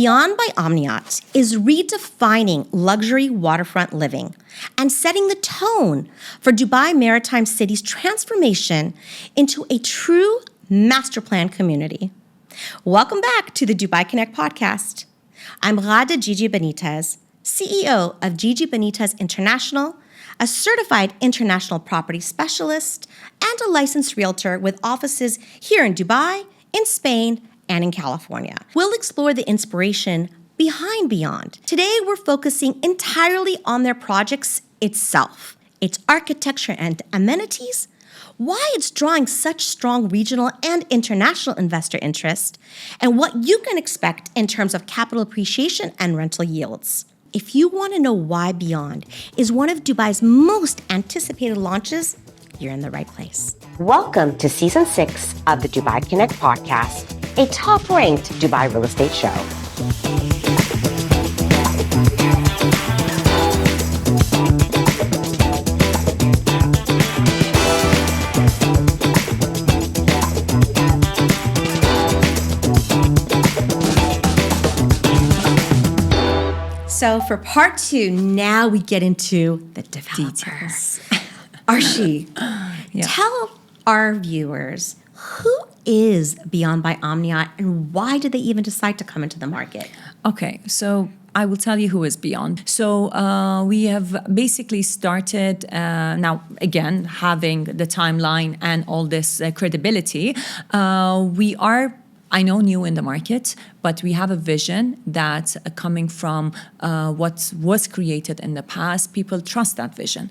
Beyond by Omniyat is redefining luxury waterfront living and setting the tone for Dubai Maritime City's transformation into a true master plan community. Welcome back to the Dubai Connect podcast. I'm Ghada Benitez, CEO of Benitez International, a certified international property specialist, and a licensed realtor with offices here in Dubai, in Spain, and in California. We'll explore the inspiration behind Beyond. Today, we're focusing entirely on their projects itself, its architecture and amenities, why it's drawing such strong regional and international investor interest, and what you can expect in terms of capital appreciation and rental yields. If you want to know why Beyond is one of Dubai's most anticipated launches, you're in the right place. Welcome to Season 6 of the Dubai Connect podcast, a top-ranked Dubai real estate show. So for part 2, now we get into the developers. Archie, tell our viewers, who is Beyond by Omniyat and why did they even decide to come into the market? Okay, so I will tell you who is Beyond. So we have basically started now, again, having the timeline and all this credibility. We are, I know, new in the market, but we have a vision that coming from what was created in the past, people trust that vision.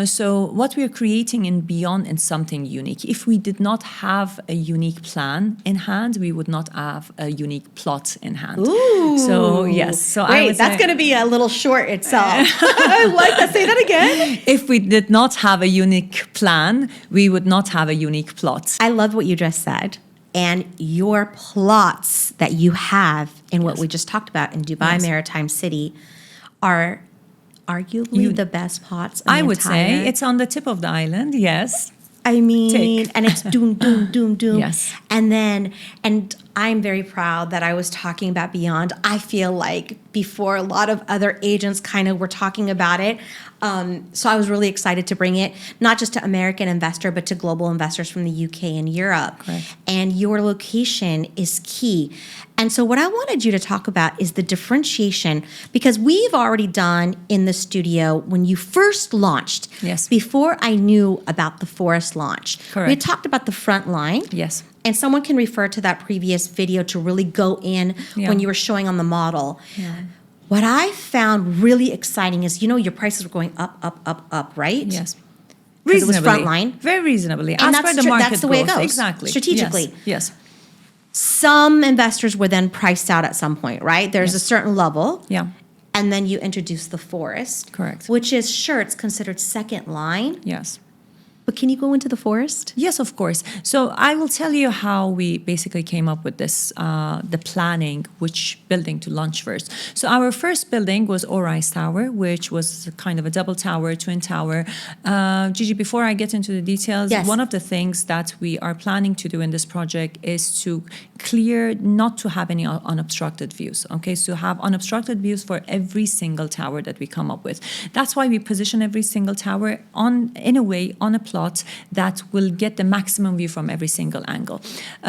So what we're creating in Beyond is something unique. If we did not have a unique plan in hand, we would not have a unique plot in hand. Ooh. So yes. So wait, that's going to be a little short itself. I like that. Say that again. If we did not have a unique plan, we would not have a unique plot. I love what you just said. And your plots that you have in what we just talked about in Dubai Maritime City are arguably the best plots. I would say it's on the tip of the island. Yes. I mean, and it's doom, doom, doom, doom. Yes. And I'm very proud that I was talking about Beyond. I feel like before a lot of other agents kind of were talking about it. So I was really excited to bring it, not just to American investor, but to global investors from the UK and Europe. Correct. And your location is key. And so what I wanted you to talk about is the differentiation, because we've already done in the studio when you first launched. Yes. Before I knew about the Forest launch. Correct. We had talked about the front line. Yes. And someone can refer to that previous video to really go in when you were showing on the model. Yeah. What I found really exciting is, your prices were going up, up, up, up, right? Yes. Because it was front line. Very reasonably. And as per the market that's the way it growth. goes. Exactly. Strategically. Yes. Some investors were then priced out at some point, right? There's a certain level. Yeah. And then you introduce the Forest. Correct. Which is, sure, it's considered second line. Yes. But can you go into the Forest? Yes, of course. So I will tell you how we basically came up with this, the planning, which building to launch first. So our first building was ROI Tower, which was kind of a double tower, twin tower. Gigi, before I get into the details, one of the things that we are planning to do in this project is to clear, not to have any unobstructed views, okay? So have unobstructed views for every single tower that we come up with. That's why we position every single tower in a way, on a plot that will get the maximum view from every single angle.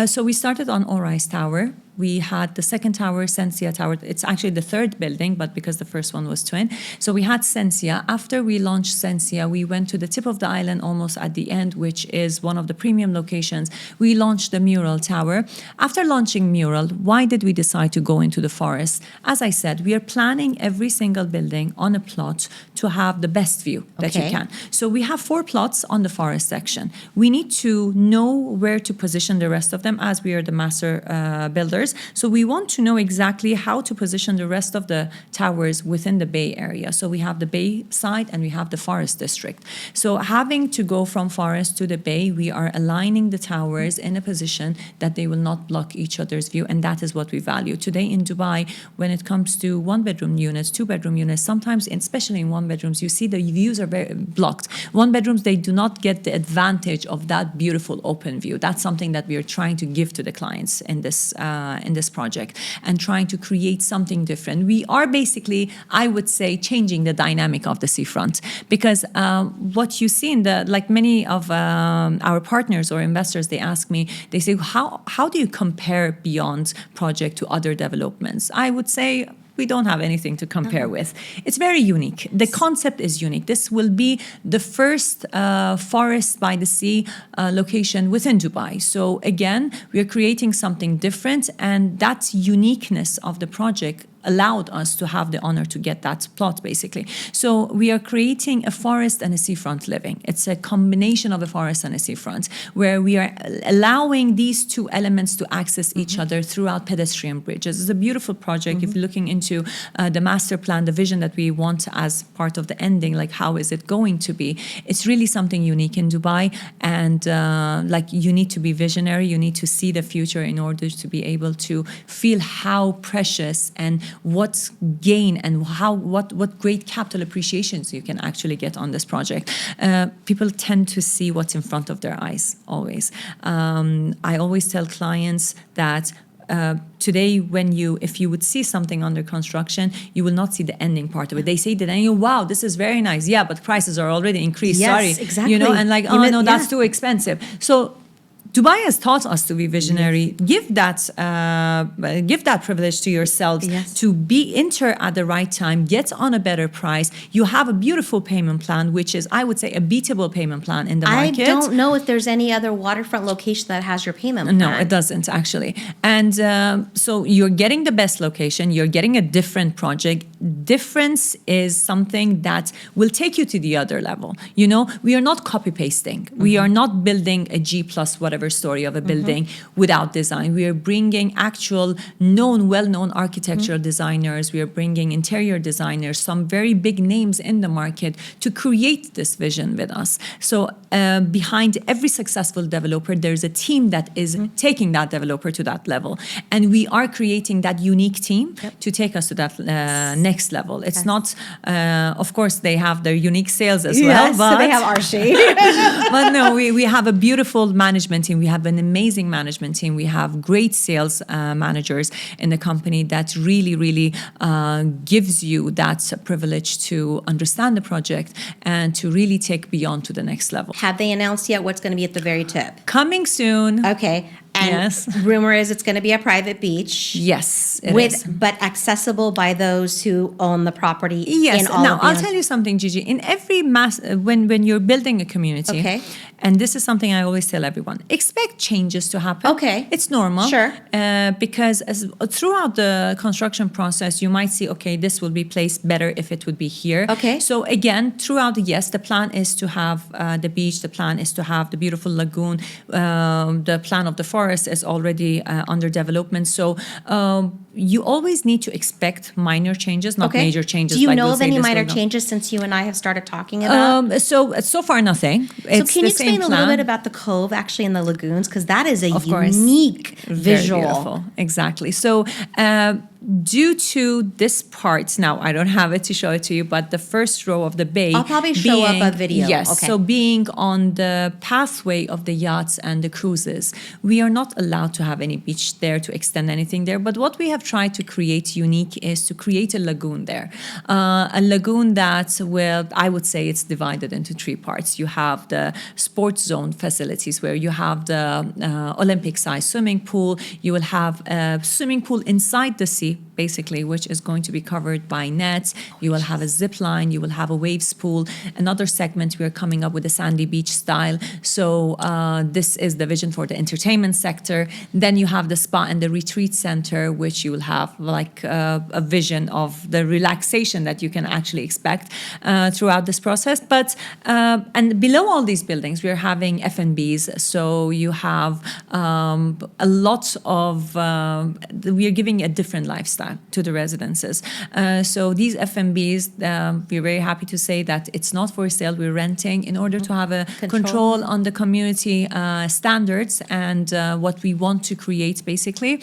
So we started on ROI Tower. We had the second tower, Sensia Tower. It's actually the third building, but because the first one was twin. So we had Sensia. After we launched Sensia, we went to the tip of the island almost at the end, which is one of the premium locations. We launched the Mural Tower. After launching Mural, why did we decide to go into the Forest? As I said, we are planning every single building on a plot to have the best view that you can. So we have 4 plots on the Forest section. We need to know where to position the rest of them, as we are the master builders. So we want to know exactly how to position the rest of the towers within the Bay area. So we have the Bay side and we have the Forest district. So having to go from Forest to the Bay, we are aligning the towers in a position that they will not block each other's view, and that is what we value. Today in Dubai, when it comes to 1-bedroom units, 2-bedroom units, sometimes, especially in 1-bedrooms, you see the views are very blocked. 1-bedrooms, they do not get the advantage of that beautiful open view. That's something that we are trying to give to the clients in this in this project and trying to create something different. We are basically, I would say, changing the dynamic of the seafront, because what you see in like many of our partners or investors, they ask me, they say, how do you compare Beyond project to other developments? I would say we don't have anything to compare with. It's very unique. The concept is unique. This will be the first forest by the sea location within Dubai. So again, we are creating something different, and that uniqueness of the project allowed us to have the honor to get that plot, basically. So we are creating a forest and a seafront living. It's a combination of a forest and a seafront, where we are allowing these two elements to access each other throughout pedestrian bridges. It's a beautiful project. If you're looking into the master plan, the vision that we want as part of the ending, like how is it going to be, it's really something unique in Dubai. And like, you need to be visionary, you need to see the future in order to be able to feel how precious and what gain and what great capital appreciations you can actually get on this project. People tend to see what's in front of their eyes always. I always tell clients that today, if you would see something under construction, you will not see the ending part of it. They say that, and you, wow, this is very nice. Yeah, but prices are already increased. Yes, sorry, exactly. And like, oh no, that's too expensive. So Dubai has taught us to be visionary. Give that privilege to yourselves to enter at the right time, get on a better price. You have a beautiful payment plan, which is, I would say, a beatable payment plan in the market. I don't know if there's any other waterfront location that has your payment plan. No, it doesn't actually. And so you're getting the best location, you're getting a different project. Difference is something that will take you to the other level. We are not copy pasting. We are not building a G plus whatever story of a building without design. We are bringing actual well-known architectural designers. We are bringing interior designers, some very big names in the market to create this vision with us. So behind every successful developer, there's a team that is taking that developer to that level. And we are creating that unique team to take us to that next level. It's not, of course, they have their unique sales as well. But so they have our shade. But no, we have a beautiful management team. We have an amazing management team. We have great sales managers in the company that really gives you that privilege to understand the project and to really take Beyond to the next level. Have they announced yet what's going to be at the very tip? Coming soon. Okay. And rumor is it's going to be a private beach. Yes, it is. But accessible by those who own the property. Yes. In all Now, of I'll tell you something, Gigi. In every when you're building a community, and this is something I always tell everyone, expect changes to happen. Okay. It's normal. Sure. Because throughout the construction process, you might see, okay, this will be placed better if it would be here. Okay. So again, throughout the plan is to have the beach. The plan is to have the beautiful lagoon. The plan of the forest is already under development. So you always need to expect minor changes, not major changes. Do you know of any minor changes since you and I have started talking about? So far, nothing. It's so can you explain a little bit about the cove actually in the lagoons? Because that is a unique visual. Very beautiful. Exactly. So due to this part, now I don't have it to show it to you, but the first row of the bay. I'll probably show up a video. Yes. Okay. So being on the pathway of the yachts and the cruises, we are not allowed to have any beach there to extend anything there. But what we have tried to create unique is to create a lagoon there. A lagoon that will, I would say it's divided into three parts. You have the sports zone facilities where you have the Olympic-sized swimming pool. You will have a swimming pool inside the sea, basically, which is going to be covered by nets. You will have a zip line. You will have a waves pool. Another segment, we are coming up with a sandy beach style. So this is the vision for the entertainment sector. Then you have the spa and the retreat center, which you will have like a vision of the relaxation that you can actually expect throughout this process. But and below all these buildings, we are having F&Bs. So you have a lot of, we are giving a different lifestyle. lifestyle to the residences. So these F&Bs, we're very happy to say that it's not for sale, we're renting in order to have a control on the community standards and what we want to create, basically.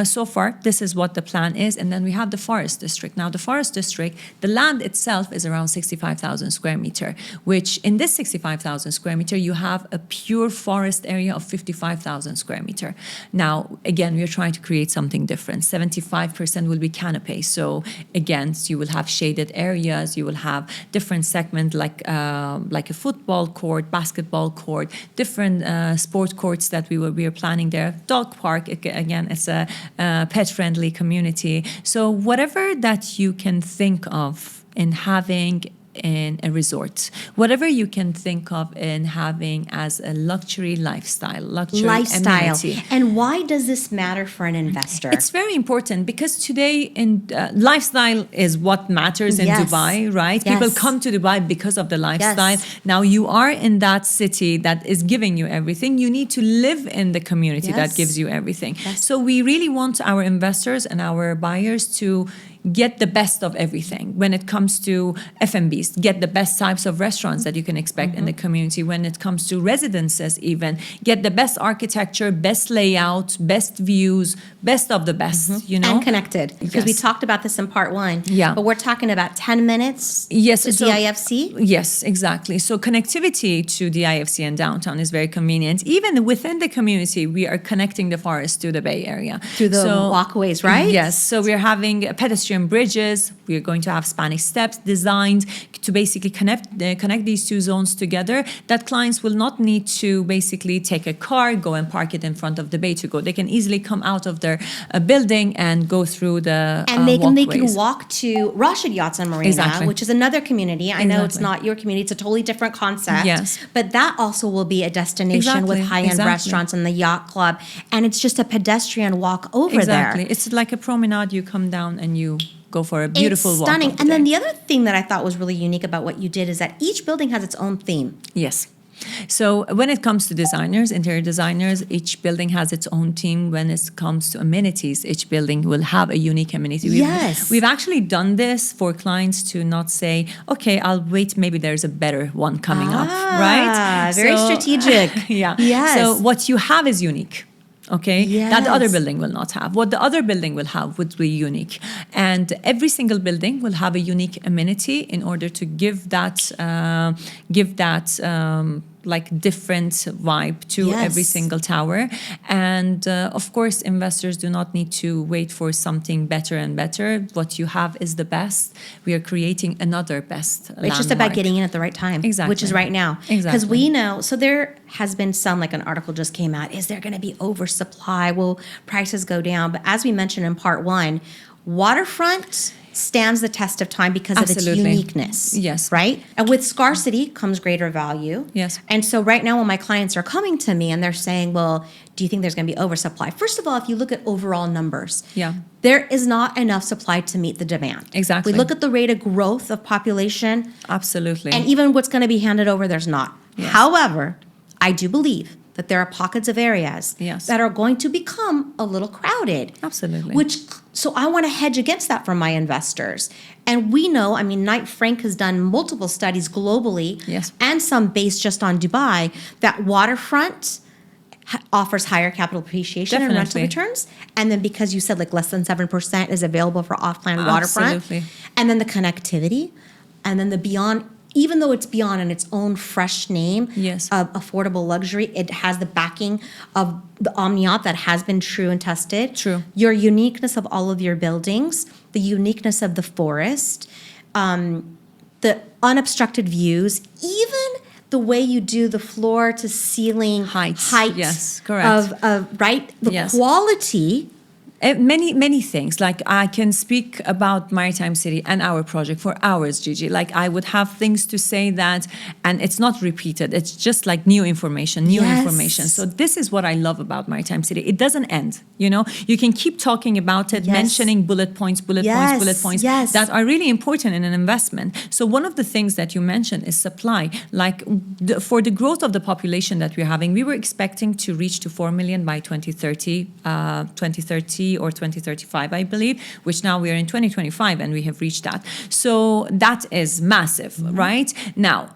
So far, this is what the plan is. And then we have the Forest District. Now, the Forest District, the land itself is around 65,000 square meter, which in this 65,000 square meter, you have a pure forest area of 55,000 square meter. Now, again, we're trying to create something different. 75% will be canopy. So again, you will have shaded areas, you will have different segments like a football court, basketball court, different sport courts that we are planning there. Dog park, again, it's a pet-friendly community. So whatever that you can think of in having in a resort, whatever you can think of in having as a luxury lifestyle amenity. And why does this matter for an investor? It's very important because today in lifestyle is what matters in Dubai, right? Yes. People come to Dubai because of the lifestyle. Yes. Now you are in that city that is giving you everything. You need to live in the community that gives you everything. Yes. So we really want our investors and our buyers to get the best of everything when it comes to F&Bs, get the best types of restaurants that you can expect in the community. When it comes to residences even, get the best architecture, best layout, best views, best of the best, you know? And connected, because we talked about this in part one. Yeah. But we're talking about 10 minutes to DIFC? Yes, exactly. So connectivity to the IFC and downtown is very convenient. Even within the community, we are connecting the forest to the Bay Area. Through the walkways, right? Yes. So we're having pedestrian bridges. We're going to have Spanish steps designed to basically connect these two zones together, that clients will not need to basically take a car, go and park it in front of the bay to go. They can easily come out of their building and go through the and they walkways. can walk to Rashid Yachts and Marina, which is another community. I know it's not your community, it's a totally different concept. Yes. But that also will be a destination with high-end restaurants and the yacht club. And it's just a pedestrian walk over there. It's like a promenade. You come down and you go for a beautiful walk. Stunning. And then the other thing that I thought was really unique about what you did is that each building has its own theme. Yes. So when it comes to designers, interior designers, each building has its own team. When it comes to amenities, each building will have a unique amenity. We've actually done this for clients to not say, okay, I'll wait, maybe there's a better one coming up, right? Very strategic. Yeah. Yes. So what you have is unique. Okay, that the other Yes. building will not have. What the other building will have would be unique. And every single building will have a unique amenity in order to give that like different vibe to every single tower. And of course, investors do not need to wait for something better and better. What you have is the best. We are creating another best landmark. It's just about getting in at the right time, which is right now. Because we know, so there has been some, like an article just came out, is there going to be oversupply? Will prices go down? But as we mentioned in part one, waterfront stands the test of time because of its uniqueness. Yes. Right? And with scarcity comes greater value. Yes. And so right now when my clients are coming to me and they're saying, well, do you think there's going to be oversupply? First of all, if you look at overall numbers, there is not enough supply to meet the demand. Exactly. We look at the rate of growth of population. Absolutely. And even what's going to be handed over, there's not. Yes. However, I do believe that there are pockets of areas Yes. that are going to become a little crowded. Absolutely. So I want to hedge against that for my investors. And we know, I mean, Knight Frank has done multiple studies globally, Yes. and some based just on Dubai, that waterfront offers higher capital appreciation and rental returns. And then because you said like less than 7% is available for off-plan waterfront. Absolutely. And then the connectivity, and then the beyond, even though it's beyond in its own fresh name of affordable luxury, it has the backing of the Omniyat that has been true and tested. True. Your uniqueness of all of your buildings, the uniqueness of the forest, the unobstructed views, even the way you do the floor to ceiling height. Yes, correct. Of right? The quality. Many things. Like I can speak about Maritime City and our project for hours, Gigi. Like I would have things to say that, and it's not repeated. It's just like new information. So this is what I love about Maritime City. It doesn't end. You know, you can keep talking about it, mentioning bullet points that are really important in an investment. So one of the things that you mentioned is supply. Like for the growth of the population that we're having, we were expecting to reach to 4 million by 2030. 2030 or 2035, I believe, which now we are in 2025 and we have reached that. So that is massive, right? Now,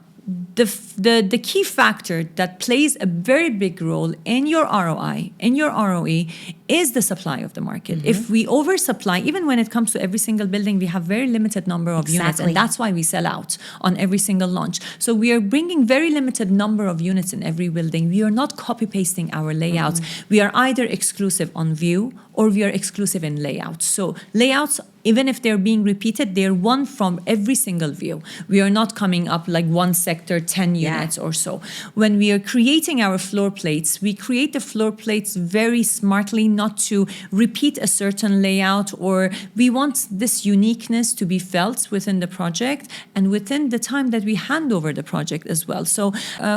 the key factor that plays a very big role in your ROI, in your ROE, is the supply of the market. If we oversupply, even when it comes to every single building, we have very limited number of units, and that's why we sell out on every single launch. So we are bringing very limited number of units in every building. We are not copy-pasting our layouts. We are either exclusive on view or we are exclusive in layouts. So layouts, even if they're being repeated, they're one from every single view. We are not coming up like one sector, 10 units or so. When we are creating our floor plates, we create the floor plates very smartly, not to repeat a certain layout, or we want this uniqueness to be felt within the project and within the time that we hand over the project as well. So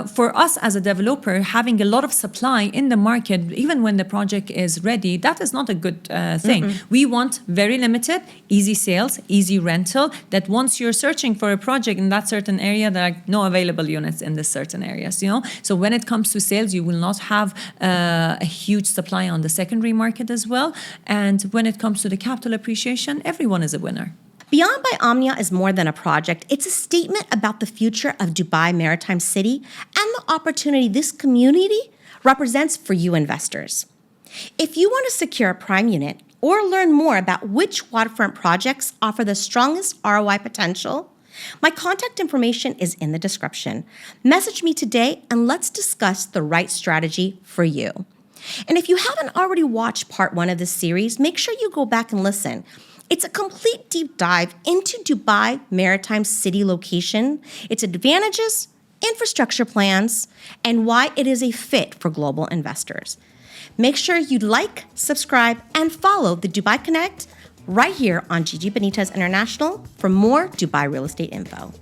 for us as a developer, having a lot of supply in the market, even when the project is ready, that is not a good thing. We want very limited, easy sales, easy rental, that once you're searching for a project in that certain area, there are no available units in this certain areas, you know? So when it comes to sales, you will not have a huge supply on the secondary market as well. And when it comes to the capital appreciation, everyone is a winner. Beyond by Omniyat is more than a project. It's a statement about the future of Dubai Maritime City and the opportunity this community represents for you investors. If you want to secure a prime unit or learn more about which waterfront projects offer the strongest ROI potential, my contact information is in the description. Message me today and let's discuss the right strategy for you. And if you haven't already watched part 1 of this series, make sure you go back and listen. It's a complete deep dive into Dubai Maritime City location, its advantages, infrastructure plans, and why it is a fit for global investors. Make sure you like, subscribe, and follow the Dubai Connect right here on Gigi Benitez International for more Dubai real estate info.